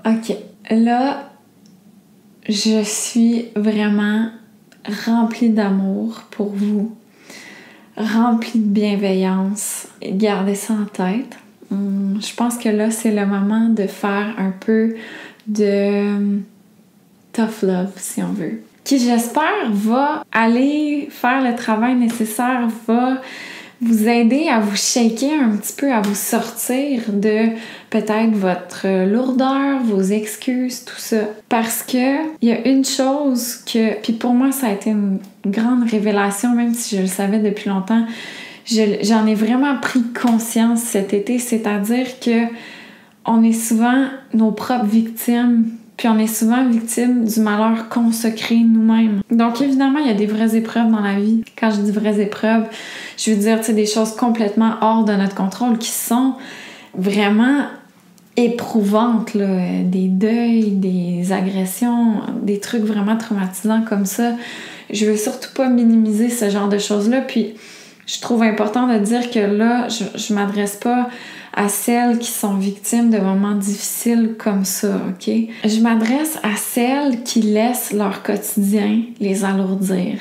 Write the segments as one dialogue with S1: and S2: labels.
S1: OK. Là, je suis vraiment remplie d'amour pour vous, remplie de bienveillance. Gardez ça en tête. Je pense que là, c'est le moment de faire un peu de tough love, si on veut. Qui, j'espère, va aller faire le travail nécessaire, va vous aider à vous shaker un petit peu, à vous sortir de peut-être votre lourdeur, vos excuses, tout ça. Parce que il y a une chose que, puis pour moi, ça a été une grande révélation, même si je le savais depuis longtemps, j'en ai vraiment pris conscience cet été, c'est-à-dire que on est souvent nos propres victimes, puis on est souvent victime du malheur qu'on se crée nous-mêmes. Donc évidemment, il y a des vraies épreuves dans la vie. Quand je dis vraies épreuves, je veux dire, tu sais, des choses complètement hors de notre contrôle qui sont vraiment éprouvantes, là. Des deuils, des agressions, des trucs vraiment traumatisants comme ça. Je veux surtout pas minimiser ce genre de choses-là, puis je trouve important de dire que là, je m'adresse pas à celles qui sont victimes de moments difficiles comme ça, OK? Je m'adresse à celles qui laissent leur quotidien les alourdir.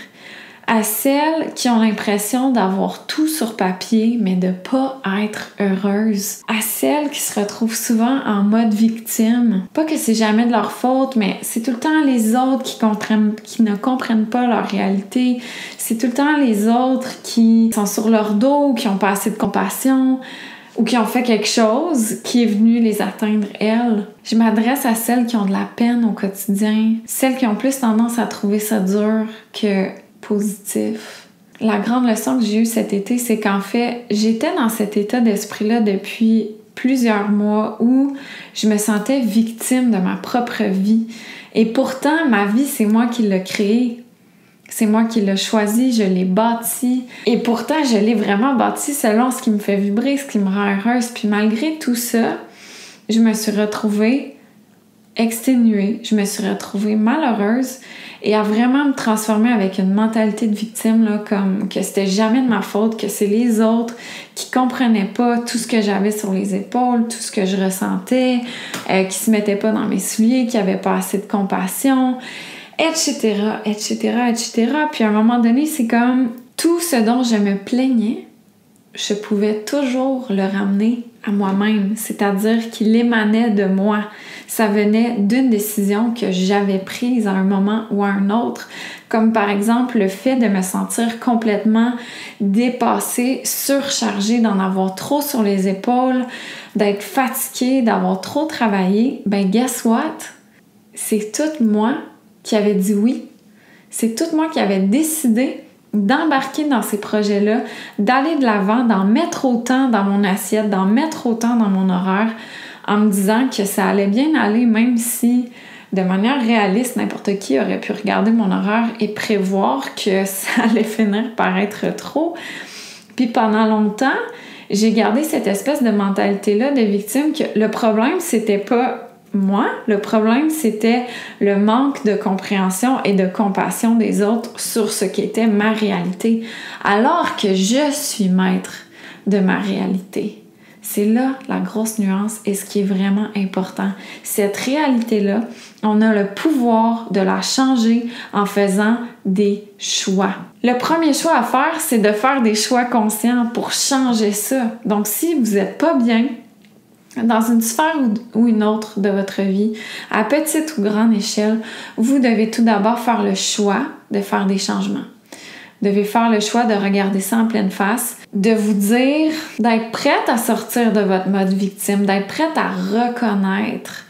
S1: À celles qui ont l'impression d'avoir tout sur papier, mais de pas être heureuses. À celles qui se retrouvent souvent en mode victime. Pas que c'est jamais de leur faute, mais c'est tout le temps les autres qui ne comprennent pas leur réalité. C'est tout le temps les autres qui sont sur leur dos, qui ont pas assez de compassion, ou qui ont fait quelque chose qui est venu les atteindre, elles. Je m'adresse à celles qui ont de la peine au quotidien, celles qui ont plus tendance à trouver ça dur que positif. La grande leçon que j'ai eue cet été, c'est qu'en fait, j'étais dans cet état d'esprit-là depuis plusieurs mois où je me sentais victime de ma propre vie. Et pourtant, ma vie, c'est moi qui l'ai créée. C'est moi qui l'ai choisi, je l'ai bâti. Et pourtant, je l'ai vraiment bâti selon ce qui me fait vibrer, ce qui me rend heureuse. Puis malgré tout ça, je me suis retrouvée exténuée, je me suis retrouvée malheureuse et à vraiment me transformer avec une mentalité de victime, là, comme que c'était jamais de ma faute, que c'est les autres qui comprenaient pas tout ce que j'avais sur les épaules, tout ce que je ressentais, qui se mettaient pas dans mes souliers, qui avaient pas assez de compassion, etc., etc., etc. Puis à un moment donné, c'est comme tout ce dont je me plaignais, je pouvais toujours le ramener à moi-même, c'est-à-dire qu'il émanait de moi. Ça venait d'une décision que j'avais prise à un moment ou à un autre, comme par exemple le fait de me sentir complètement dépassée, surchargée, d'en avoir trop sur les épaules, d'être fatiguée, d'avoir trop travaillé. Ben guess what? C'est tout moi qui avait dit oui. C'est tout moi qui avait décidé d'embarquer dans ces projets-là, d'aller de l'avant, d'en mettre autant dans mon assiette, d'en mettre autant dans mon horaire, en me disant que ça allait bien aller, même si, de manière réaliste, n'importe qui aurait pu regarder mon horaire et prévoir que ça allait finir par être trop. Puis pendant longtemps, j'ai gardé cette espèce de mentalité-là de victime que le problème, c'était pas moi, le problème, c'était le manque de compréhension et de compassion des autres sur ce qu'était ma réalité, alors que je suis maître de ma réalité. C'est là la grosse nuance et ce qui est vraiment important. Cette réalité-là, on a le pouvoir de la changer en faisant des choix. Le premier choix à faire, c'est de faire des choix conscients pour changer ça. Donc, si vous n'êtes pas bien dans une sphère ou une autre de votre vie, à petite ou grande échelle, vous devez tout d'abord faire le choix de faire des changements. Vous devez faire le choix de regarder ça en pleine face, de vous dire, d'être prête à sortir de votre mode victime, d'être prête à reconnaître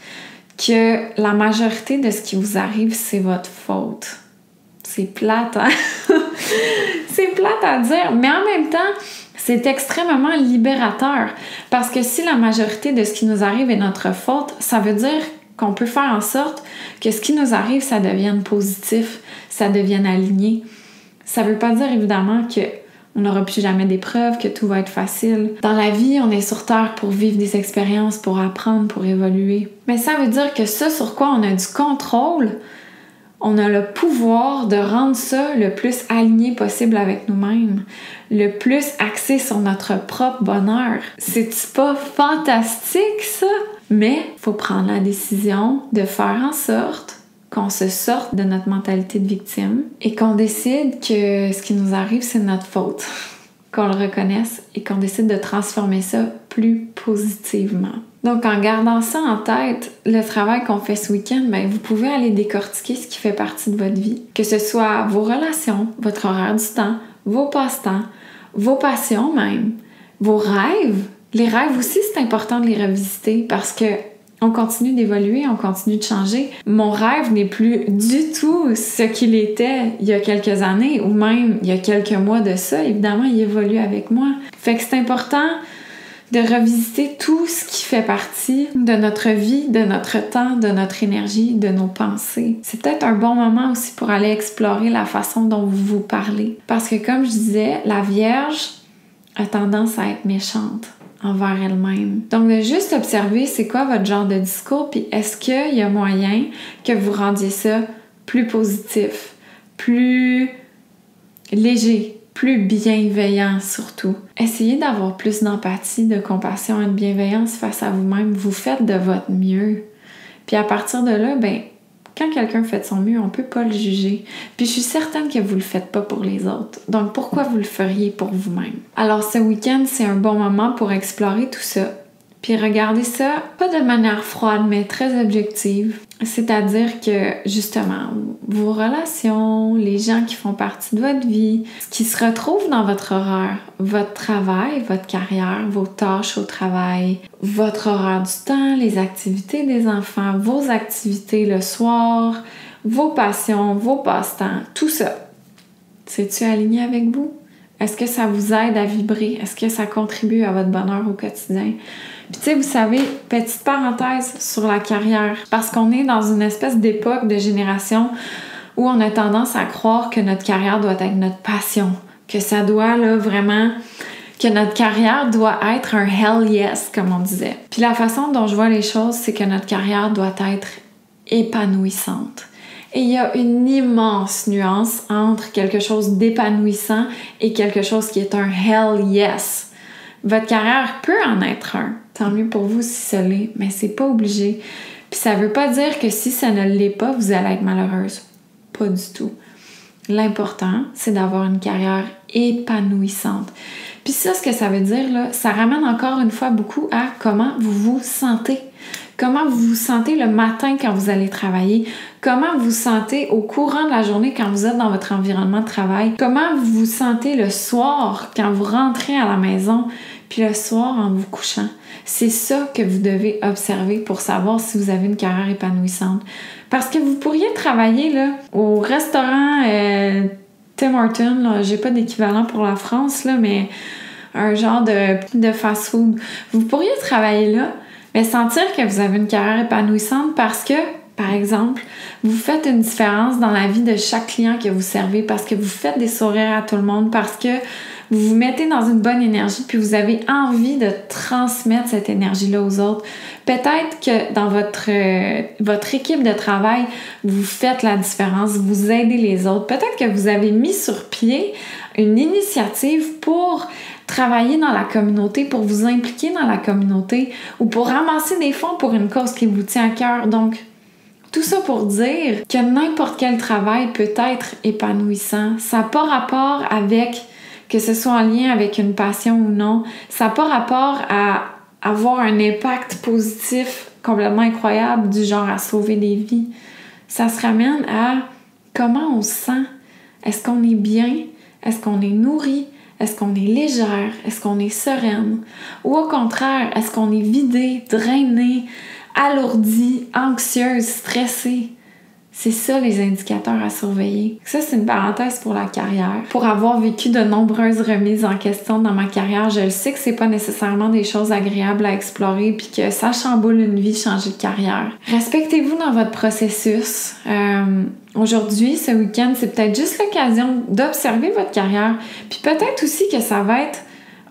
S1: que la majorité de ce qui vous arrive, c'est votre faute. C'est plate, hein? C'est plate à dire, mais en même temps, c'est extrêmement libérateur parce que si la majorité de ce qui nous arrive est notre faute, ça veut dire qu'on peut faire en sorte que ce qui nous arrive, ça devienne positif, ça devienne aligné. Ça veut pas dire évidemment qu'on n'aura plus jamais d'épreuves, que tout va être facile. Dans la vie, on est sur Terre pour vivre des expériences, pour apprendre, pour évoluer. Mais ça veut dire que ce sur quoi on a du contrôle, On a le pouvoir de rendre ça le plus aligné possible avec nous-mêmes, le plus axé sur notre propre bonheur. C'est-tu pas fantastique, ça? Mais il faut prendre la décision de faire en sorte qu'on se sorte de notre mentalité de victime et qu'on décide que ce qui nous arrive, c'est notre faute. Qu'on le reconnaisse et qu'on décide de transformer ça plus positivement. Donc, en gardant ça en tête, le travail qu'on fait ce week-end, vous pouvez aller décortiquer ce qui fait partie de votre vie. Que ce soit vos relations, votre horaire du temps, vos passe-temps, vos passions même, vos rêves. Les rêves aussi, c'est important de les revisiter parce que on continue d'évoluer, on continue de changer. Mon rêve n'est plus du tout ce qu'il était il y a quelques années ou même il y a quelques mois de ça. Évidemment, il évolue avec moi. Fait que c'est important de revisiter tout ce qui fait partie de notre vie, de notre temps, de notre énergie, de nos pensées. C'est peut-être un bon moment aussi pour aller explorer la façon dont vous vous parlez. Parce que comme je disais, la Vierge a tendance à être méchante envers elle-même. Donc, de juste observer c'est quoi votre genre de discours, puis est-ce qu'il y a moyen que vous rendiez ça plus positif, plus léger, plus bienveillant surtout. Essayez d'avoir plus d'empathie, de compassion et de bienveillance face à vous-même. Vous faites de votre mieux. Puis à partir de là, quand quelqu'un fait de son mieux, on peut pas le juger. Puis je suis certaine que vous le faites pas pour les autres. Donc pourquoi vous le feriez pour vous-même? Alors ce week-end, c'est un bon moment pour explorer tout ça. Puis regarder ça, pas de manière froide, mais très objective. C'est-à-dire que, justement, vos relations, les gens qui font partie de votre vie, ce qui se retrouve dans votre horaire, votre travail, votre carrière, vos tâches au travail, votre horaire du temps, les activités des enfants, vos activités le soir, vos passions, vos passe-temps, tout ça. C'est-tu aligné avec vous? Est-ce que ça vous aide à vibrer? Est-ce que ça contribue à votre bonheur au quotidien? Puis tu sais, vous savez, petite parenthèse sur la carrière, parce qu'on est dans une espèce d'époque de génération où on a tendance à croire que notre carrière doit être notre passion, que ça doit vraiment, que notre carrière doit être un hell yes, comme on disait. Puis la façon dont je vois les choses, c'est que notre carrière doit être épanouissante. Et il y a une immense nuance entre quelque chose d'épanouissant et quelque chose qui est un hell yes. Votre carrière peut en être un. Tant mieux pour vous si ça l'est, mais c'est pas obligé. Puis ça veut pas dire que si ça ne l'est pas, vous allez être malheureuse. Pas du tout. L'important, c'est d'avoir une carrière épanouissante. Puis ça, ce que ça veut dire, là, ça ramène encore une fois beaucoup à comment vous vous sentez. Comment vous vous sentez le matin quand vous allez travailler? Comment vous vous sentez au courant de la journée quand vous êtes dans votre environnement de travail? Comment vous vous sentez le soir quand vous rentrez à la maison, puis le soir en vous couchant? C'est ça que vous devez observer pour savoir si vous avez une carrière épanouissante. Parce que vous pourriez travailler là, au restaurant Tim Hortons, là, j'ai pas d'équivalent pour la France, là, mais un genre de fast-food. Vous pourriez travailler là, mais sentir que vous avez une carrière épanouissante parce que, par exemple, vous faites une différence dans la vie de chaque client que vous servez, parce que vous faites des sourires à tout le monde, parce que vous vous mettez dans une bonne énergie puis vous avez envie de transmettre cette énergie-là aux autres. Peut-être que dans votre équipe de travail, vous faites la différence, vous aidez les autres. Peut-être que vous avez mis sur pied une initiative pour travailler dans la communauté, pour vous impliquer dans la communauté ou pour ramasser des fonds pour une cause qui vous tient à cœur. Donc, tout ça pour dire que n'importe quel travail peut être épanouissant. Ça n'a pas rapport avec que ce soit en lien avec une passion ou non. Ça n'a pas rapport à avoir un impact positif complètement incroyable du genre à sauver des vies. Ça se ramène à comment on se sent. Est-ce qu'on est bien? Est-ce qu'on est nourri? Est-ce qu'on est légère? Est-ce qu'on est sereine? Ou au contraire, est-ce qu'on est vidé, drainé, alourdi, anxieuse, stressée? C'est ça les indicateurs à surveiller. Ça, c'est une parenthèse pour la carrière. Pour avoir vécu de nombreuses remises en question dans ma carrière, je le sais que c'est pas nécessairement des choses agréables à explorer puis que ça chamboule une vie changer de carrière. Respectez-vous dans votre processus. Aujourd'hui, ce week-end, c'est peut-être juste l'occasion d'observer votre carrière. Puis peut-être aussi que ça va être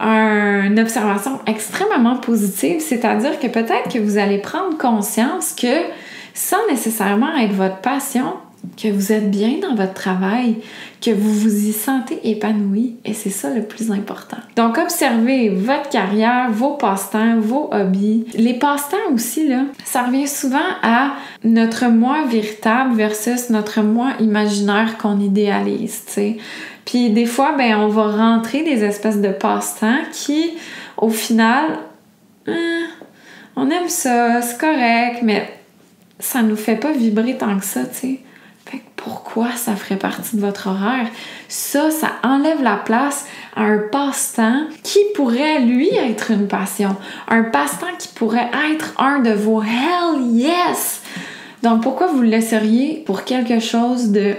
S1: une observation extrêmement positive, c'est-à-dire que peut-être que vous allez prendre conscience que sans nécessairement être votre passion, que vous êtes bien dans votre travail, que vous vous y sentez épanoui, et c'est ça le plus important. Donc, observez votre carrière, vos passe-temps, vos hobbies. Les passe-temps aussi, là, ça revient souvent à notre moi véritable versus notre moi imaginaire qu'on idéalise, tu sais. Puis des fois, ben, on va rentrer des espèces de passe-temps qui, au final, on aime ça, c'est correct, mais ça nous fait pas vibrer tant que ça, tu sais. Fait que pourquoi ça ferait partie de votre horaire? Ça enlève la place à un passe-temps qui pourrait, lui, être une passion. Un passe-temps qui pourrait être un de vos hell yes! Donc, pourquoi vous le laisseriez pour quelque chose de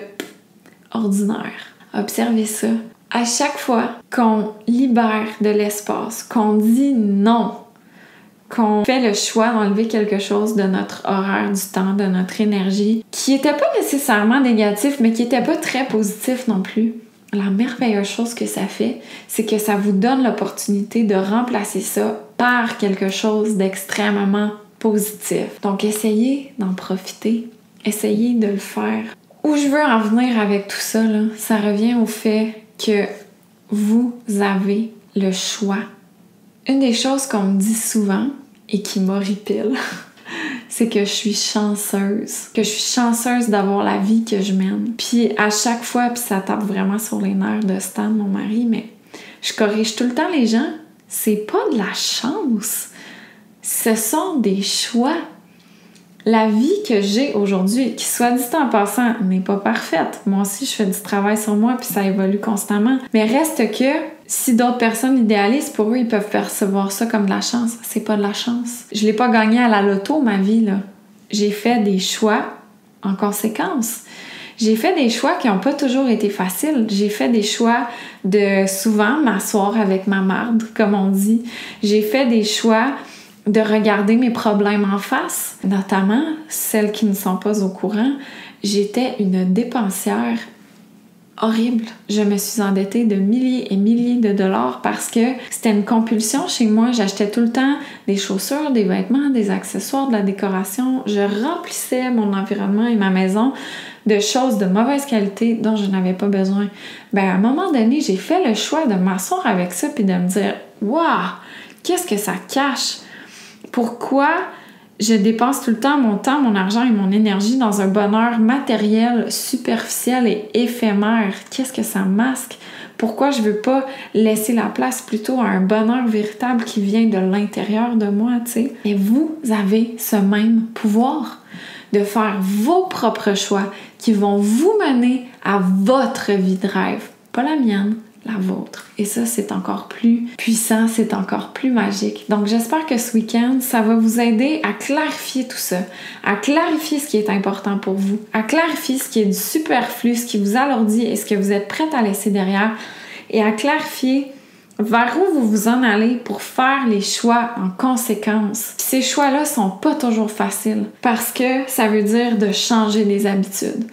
S1: ordinaire? Observez ça. À chaque fois qu'on libère de l'espace, qu'on dit non, qu'on fait le choix d'enlever quelque chose de notre horaire du temps, de notre énergie, qui n'était pas nécessairement négatif, mais qui n'était pas très positif non plus. La merveilleuse chose que ça fait, c'est que ça vous donne l'opportunité de remplacer ça par quelque chose d'extrêmement positif. Donc, essayez d'en profiter. Essayez de le faire. Où je veux en venir avec tout ça, là, ça revient au fait que vous avez le choix. Une des choses qu'on me dit souvent et qui m'horripile, c'est que je suis chanceuse. Que je suis chanceuse d'avoir la vie que je mène. Puis à chaque fois, puis ça tape vraiment sur les nerfs de Stan, mon mari, mais je corrige tout le temps les gens. C'est pas de la chance. Ce sont des choix. La vie que j'ai aujourd'hui, qui soit dit en passant, n'est pas parfaite. Moi aussi, je fais du travail sur moi, puis ça évolue constamment. Mais reste que, si d'autres personnes idéalisent, pour eux, ils peuvent percevoir ça comme de la chance. C'est pas de la chance. Je l'ai pas gagné à la loto, ma vie, là. J'ai fait des choix en conséquence. J'ai fait des choix qui n'ont pas toujours été faciles. J'ai fait des choix de souvent m'asseoir avec ma marde, comme on dit. J'ai fait des choix de regarder mes problèmes en face, notamment celles qui ne sont pas au courant. J'étais une dépensière horrible. Je me suis endettée de milliers et milliers de dollars parce que c'était une compulsion chez moi. J'achetais tout le temps des chaussures, des vêtements, des accessoires, de la décoration. Je remplissais mon environnement et ma maison de choses de mauvaise qualité dont je n'avais pas besoin. Ben, à un moment donné, j'ai fait le choix de m'asseoir avec ça puis de me dire « Waouh! Qu'est-ce que ça cache? Pourquoi je dépense tout le temps, mon argent et mon énergie dans un bonheur matériel, superficiel et éphémère? Qu'est-ce que ça masque? Pourquoi je veux pas laisser la place plutôt à un bonheur véritable qui vient de l'intérieur de moi, tu sais? Et vous avez ce même pouvoir de faire vos propres choix qui vont vous mener à votre vie de rêve, pas la mienne, la vôtre. Et ça, c'est encore plus puissant, c'est encore plus magique. Donc, j'espère que ce week-end, ça va vous aider à clarifier tout ça, à clarifier ce qui est important pour vous, à clarifier ce qui est du superflu, ce qui vous alourdit et ce que vous êtes prête à laisser derrière, et à clarifier vers où vous vous en allez pour faire les choix en conséquence. Puis ces choix-là sont pas toujours faciles parce que ça veut dire de changer des habitudes,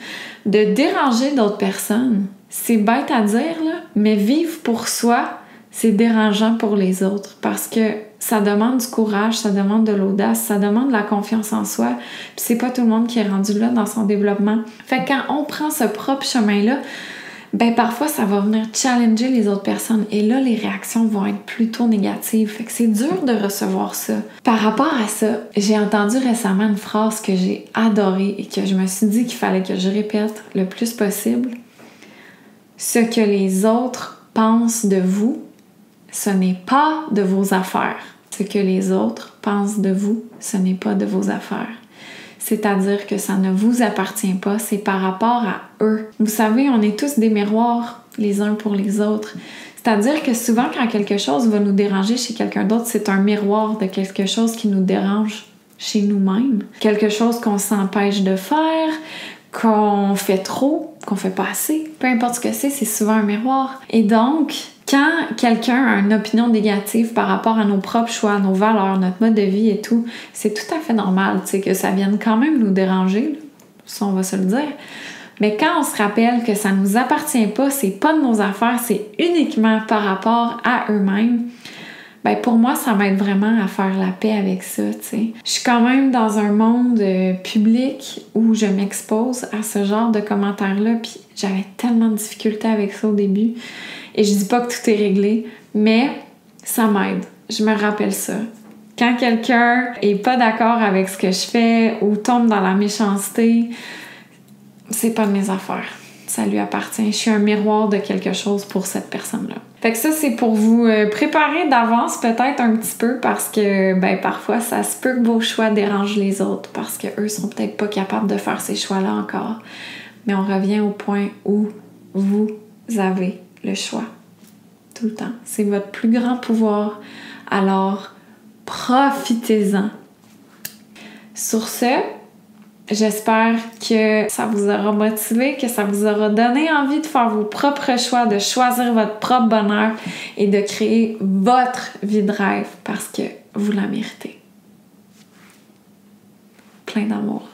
S1: de déranger d'autres personnes. C'est bête à dire, là, mais vivre pour soi, c'est dérangeant pour les autres parce que ça demande du courage, ça demande de l'audace, ça demande de la confiance en soi. Puis c'est pas tout le monde qui est rendu là dans son développement. Fait que quand on prend ce propre chemin-là, ben parfois ça va venir challenger les autres personnes et là les réactions vont être plutôt négatives. Fait que c'est dur de recevoir ça. Par rapport à ça, j'ai entendu récemment une phrase que j'ai adorée et que je me suis dit qu'il fallait que je répète le plus possible. Ce que les autres pensent de vous, ce n'est pas de vos affaires. Ce que les autres pensent de vous, ce n'est pas de vos affaires. C'est-à-dire que ça ne vous appartient pas, c'est par rapport à eux. Vous savez, on est tous des miroirs les uns pour les autres. C'est-à-dire que souvent, quand quelque chose va nous déranger chez quelqu'un d'autre, c'est un miroir de quelque chose qui nous dérange chez nous-mêmes. Quelque chose qu'on s'empêche de faire, qu'on fait trop, qu'on fait pas assez. Peu importe ce que c'est souvent un miroir. Et donc, quand quelqu'un a une opinion négative par rapport à nos propres choix, nos valeurs, notre mode de vie et tout, c'est tout à fait normal, tu sais, que ça vienne quand même nous déranger, là. Ça, on va se le dire. Mais quand on se rappelle que ça nous appartient pas, c'est pas de nos affaires, c'est uniquement par rapport à eux-mêmes, ben pour moi, ça m'aide vraiment à faire la paix avec ça, tu sais. Je suis quand même dans un monde public où je m'expose à ce genre de commentaires-là, puis j'avais tellement de difficultés avec ça au début. Et je dis pas que tout est réglé, mais ça m'aide. Je me rappelle ça. Quand quelqu'un est pas d'accord avec ce que je fais ou tombe dans la méchanceté, c'est pas de mes affaires. Ça lui appartient. Je suis un miroir de quelque chose pour cette personne-là. Fait que ça, c'est pour vous préparer d'avance peut-être un petit peu parce que parfois, ça se peut que vos choix dérangent les autres parce qu'eux sont peut-être pas capables de faire ces choix-là encore. Mais on revient au point où vous avez le choix. Tout le temps. C'est votre plus grand pouvoir. Alors, profitez-en. Sur ce, j'espère que ça vous aura motivé, que ça vous aura donné envie de faire vos propres choix, de choisir votre propre bonheur et de créer votre vie de rêve parce que vous la méritez. Plein d'amour.